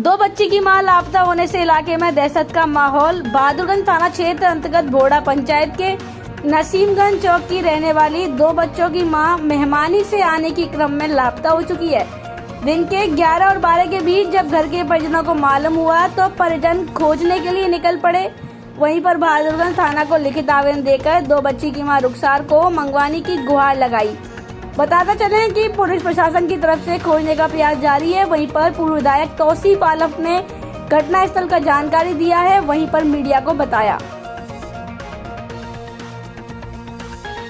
दो बच्ची की मां लापता होने से इलाके में दहशत का माहौल। बहादुरगंज थाना क्षेत्र अंतर्गत भोड़ा पंचायत के नसीमगंज चौक की रहने वाली दो बच्चों की मां मेहमानी से आने की क्रम में लापता हो चुकी है। दिन के 11 और 12 के बीच जब घर के परिजनों को मालूम हुआ तो परिजन खोजने के लिए निकल पड़े। वहीं पर बहादुरगंज थाना को लिखित आवेदन देकर दो बच्ची की मां रुखसार को मंगवाने की गुहार लगाई। बताते चले कि पुलिस प्रशासन की तरफ से खोजने का प्रयास जारी है। वहीं पर पूर्व विधायक तौसीफ आलम ने घटनास्थल का जानकारी दिया है, वहीं पर मीडिया को बताया।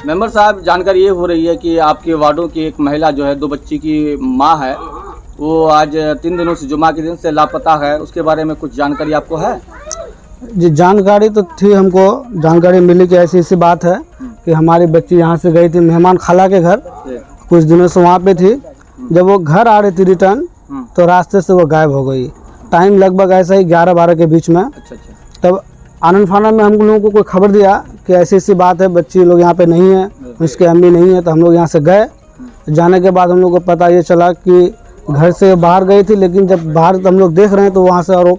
मेंबर साहब, जानकारी ये हो रही है कि आपके वार्डों की एक महिला जो है दो बच्ची की मां है, वो आज 3 दिनों से जुमा के दिन से लापता है। उसके बारे में कुछ जानकारी आपको है? जी, जानकारी तो थी, हमको जानकारी मिली कि ऐसी बात है कि हमारी बच्ची यहाँ से गई थी मेहमान खाला के घर, कुछ दिनों से वहाँ पे थी। जब वो घर आ रही थी रिटर्न तो रास्ते से वो गायब हो गई। टाइम लगभग ऐसा ही 11-12 के बीच में। तब आनंद फाना में हम लोगों को कोई खबर दिया कि ऐसी बात है, बच्ची लोग यहाँ पे नहीं है, उसके अम्मी नहीं है। तो हम लोग यहाँ से गए। जाने के बाद हम लोग को पता ये चला कि घर से बाहर गई थी, लेकिन जब बाहर हम लोग देख रहे हैं तो वहाँ से और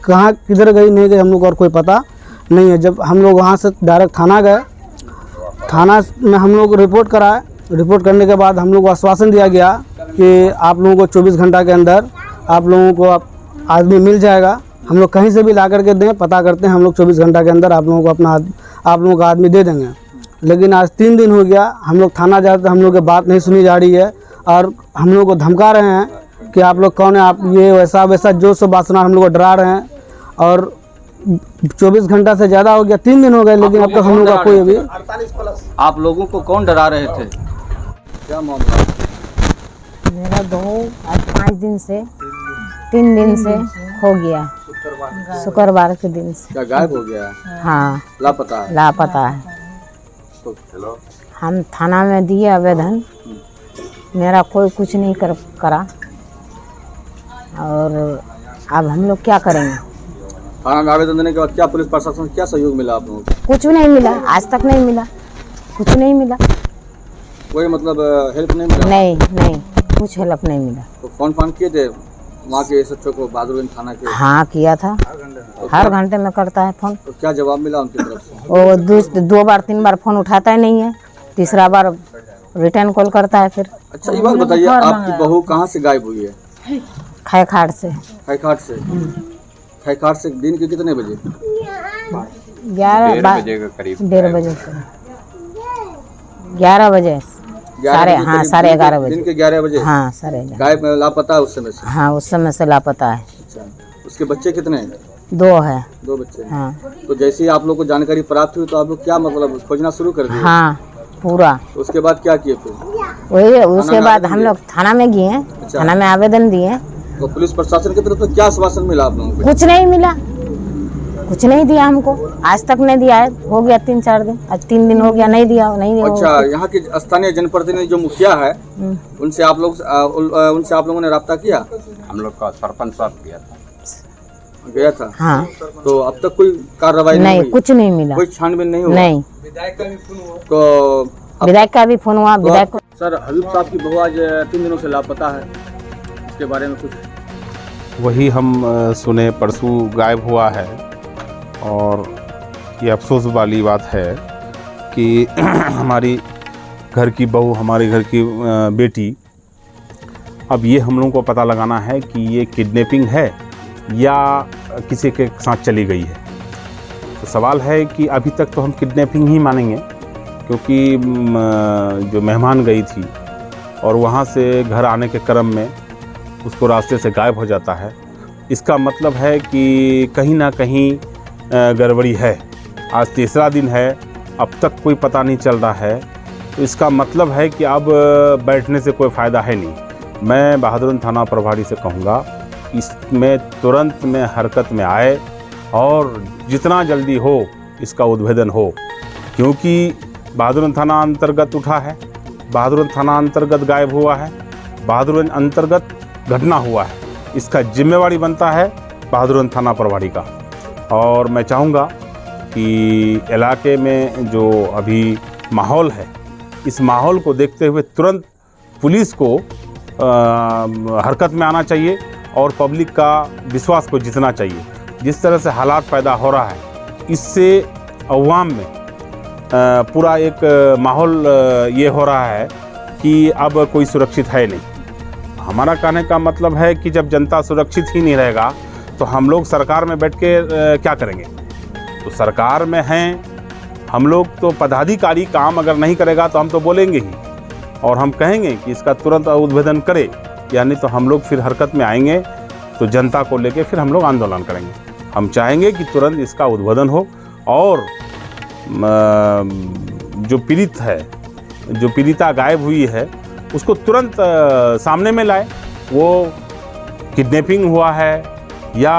कहाँ किधर गई नहीं गई हम लोग और कोई पता नहीं है। जब हम लोग वहाँ से डायरेक्ट थाना गए, थाना में हम लोग रिपोर्ट कराए। रिपोर्ट करने के बाद हम लोग को आश्वासन दिया गया कि आप लोगों को 24 घंटा के अंदर आप लोगों को आदमी मिल जाएगा। हम लोग कहीं से भी ला करके दें, पता करते हैं, हम लोग 24 घंटा के अंदर आप लोगों को आप लोगों का आदमी दे देंगे। लेकिन आज 3 दिन हो गया, हम लोग थाना जाते हम लोग की बात नहीं सुनी जा रही है और हम लोग को धमका रहे हैं कि आप लोग कौन है, आप ये वैसा जो सब बात सुना, हम लोग को डरा रहे हैं। और 24 घंटा से ज़्यादा हो गया, 3 दिन हो गए, लेकिन अब तक हम लोग का कोई अभी। आप लोगों को कौन डरा रहे थे? क्या मामला? मेरा बहू आज 5 दिन से 3 दिन से हो गया, शुक्रवार के दिन से। क्या गायब हो गया है? हाँ, लापता है। लापता है। तो हम थाना में दिए आवेदन, मेरा कोई कुछ नहीं करा। और अब हम लोग क्या करेंगे? थाना में आवेदन देने के बाद क्या पुलिस प्रशासन क्या सहयोग मिला आप लोगों को? कुछ नहीं मिला, आज तक नहीं मिला, कुछ नहीं मिला। कोई मतलब हेल्प नहीं मिला? नहीं, कुछ हेल्प नहीं मिला। तो फोन किए थे वहाँ के एसएचओ को, बहादुरगंज थाना के? हाँ, किया था। हर घंटे में करता है फोन। तो क्या जवाब मिला उनकी तरफ से? वो 2 बार 3 बार फोन उठाता ही नहीं है, तीसरा बार रिटर्न कॉल करता है फिर। अच्छा, ये बात बताइए, आपकी बहू कहाँ से गायब हुई है? खैखाट से। खैखाट से? खैखाट से दिन के कितने बजे? 11 बजे के करीब। 1:30 बजे से 11 बजे, साढ़े 11 बजे। दिन के 11 बजे? हाँ, 11:30। गायब लापता है उस समय से? हाँ, उस समय से लापता है। अच्छा, उसके बच्चे कितने हैं? 2 है। 2 बच्चे हैं। हाँ। तो जैसे ही आप लोग को जानकारी प्राप्त हुई तो आप लोग क्या मतलब खोजना शुरू कर दिए? हाँ, पूरा। तो उसके बाद क्या किए फिर? वही, उसके बाद हम लोग थाना में गए। अच्छा। थाना में आवेदन दिए। तो पुलिस प्रशासन की तरफ से क्या आश्वासन मिला आप लोगों को? कुछ नहीं मिला, कुछ नहीं दिया हमको, आज तक नहीं दिया है। हो गया 3-4 दिन, आज 3 दिन हो गया, नहीं दिया। अच्छा, यहाँ के स्थानीय जनप्रतिनिधि जो मुखिया है उनसे आप लोगों ने राब्ता किया? हम लोग का सरपंच साहब गया था। हाँ। तो अब तक कोई कार्रवाई नहीं हुई? कुछ नहीं मिला, कोई छानबीन नहीं हुआ? नहीं। तो विधायक का भी फोन हुआ, विधायक को। सर, हबीब साहब की बहू आज 3 दिनों से लापता है, इसके बारे में कुछ? वही हम सुने, परसों गायब हुआ है। और ये अफसोस वाली बात है कि हमारी घर की बहू, हमारे घर की बेटी, अब ये हम लोगों को पता लगाना है कि ये किडनैपिंग है या किसी के साथ चली गई है। तो सवाल है कि अभी तक तो हम किडनैपिंग ही मानेंगे, क्योंकि जो मेहमान गई थी और वहाँ से घर आने के क्रम में उसको रास्ते से गायब हो जाता है, इसका मतलब है कि कहीं ना कहीं गड़बड़ी है। आज 3रा दिन है, अब तक कोई पता नहीं चल रहा है, तो इसका मतलब है कि अब बैठने से कोई फ़ायदा है नहीं। मैं बहादुरगंज थाना प्रभारी से कहूँगा इसमें तुरंत में हरकत में आए और जितना जल्दी हो इसका उद्भेदन हो, क्योंकि बहादुरगंज थाना अंतर्गत उठा है, बहादुरगंज थाना अंतर्गत गायब हुआ है, बहादुरगंज अंतर्गत घटना हुआ है। इसका जिम्मेवारी बनता है बहादुरगंज थाना प्रभारी का। और मैं चाहूँगा कि इलाके में जो अभी माहौल है, इस माहौल को देखते हुए तुरंत पुलिस को हरकत में आना चाहिए और पब्लिक का विश्वास को जीतना चाहिए। जिस तरह से हालात पैदा हो रहा है, इससे अवाम में पूरा एक माहौल ये हो रहा है कि अब कोई सुरक्षित है नहीं। हमारा कहने का मतलब है कि जब जनता सुरक्षित ही नहीं रहेगा तो हम लोग सरकार में बैठ के क्या करेंगे। तो सरकार में हैं हम लोग, तो पदाधिकारी काम अगर नहीं करेगा तो हम तो बोलेंगे ही और हम कहेंगे कि इसका तुरंत उद्भेदन करे, यानी तो हम लोग फिर हरकत में आएंगे, तो जनता को लेके फिर हम लोग आंदोलन करेंगे। हम चाहेंगे कि तुरंत इसका उद्भेदन हो और जो पीड़ित है, जो पीड़िता गायब हुई है, उसको तुरंत सामने में लाए। वो किडनैपिंग हुआ है या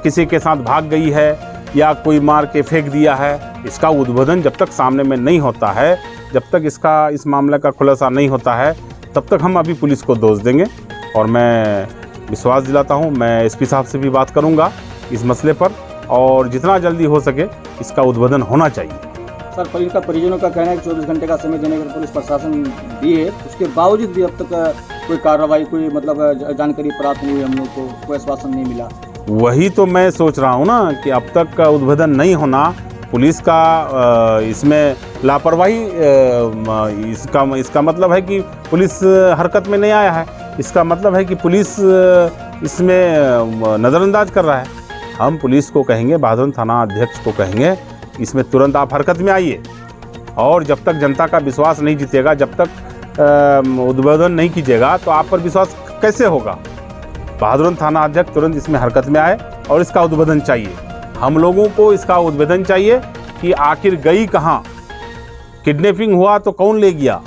किसी के साथ भाग गई है या कोई मार के फेंक दिया है, इसका उद्भेदन जब तक सामने में नहीं होता है, जब तक इस मामले का खुलासा नहीं होता है, तब तक हम अभी पुलिस को दोष देंगे। और मैं विश्वास दिलाता हूँ, मैं एसपी साहब से भी बात करूँगा इस मसले पर और जितना जल्दी हो सके इसका उद्भेदन होना चाहिए। सर, परिजनों का कहना है कि 24 घंटे का समय देने का पुलिस प्रशासन दिए, उसके बावजूद भी अब तक कोई कार्रवाई, कोई मतलब जानकारी प्राप्त नहीं हुई, हम लोग को कोई आश्वासन नहीं मिला। वही तो मैं सोच रहा हूँ ना कि अब तक का उद्भेदन नहीं होना, पुलिस का इसमें लापरवाही, इसका मतलब है कि पुलिस हरकत में नहीं आया है, इसका मतलब है कि पुलिस इसमें नज़रअंदाज कर रहा है। हम पुलिस को कहेंगे, बहादुरगंज थाना अध्यक्ष को कहेंगे, इसमें तुरंत आप हरकत में आइए और जब तक जनता का विश्वास नहीं जीतेगा, जब तक उद्भेदन नहीं कीजिएगा तो आप पर विश्वास कैसे होगा। बहादुरगंज थाना अध्यक्ष तुरंत इसमें हरकत में आए और इसका उद्भेदन चाहिए। हम लोगों को इसका उद्भेदन चाहिए कि आखिर गई कहाँ, किडनैपिंग हुआ तो कौन ले गया,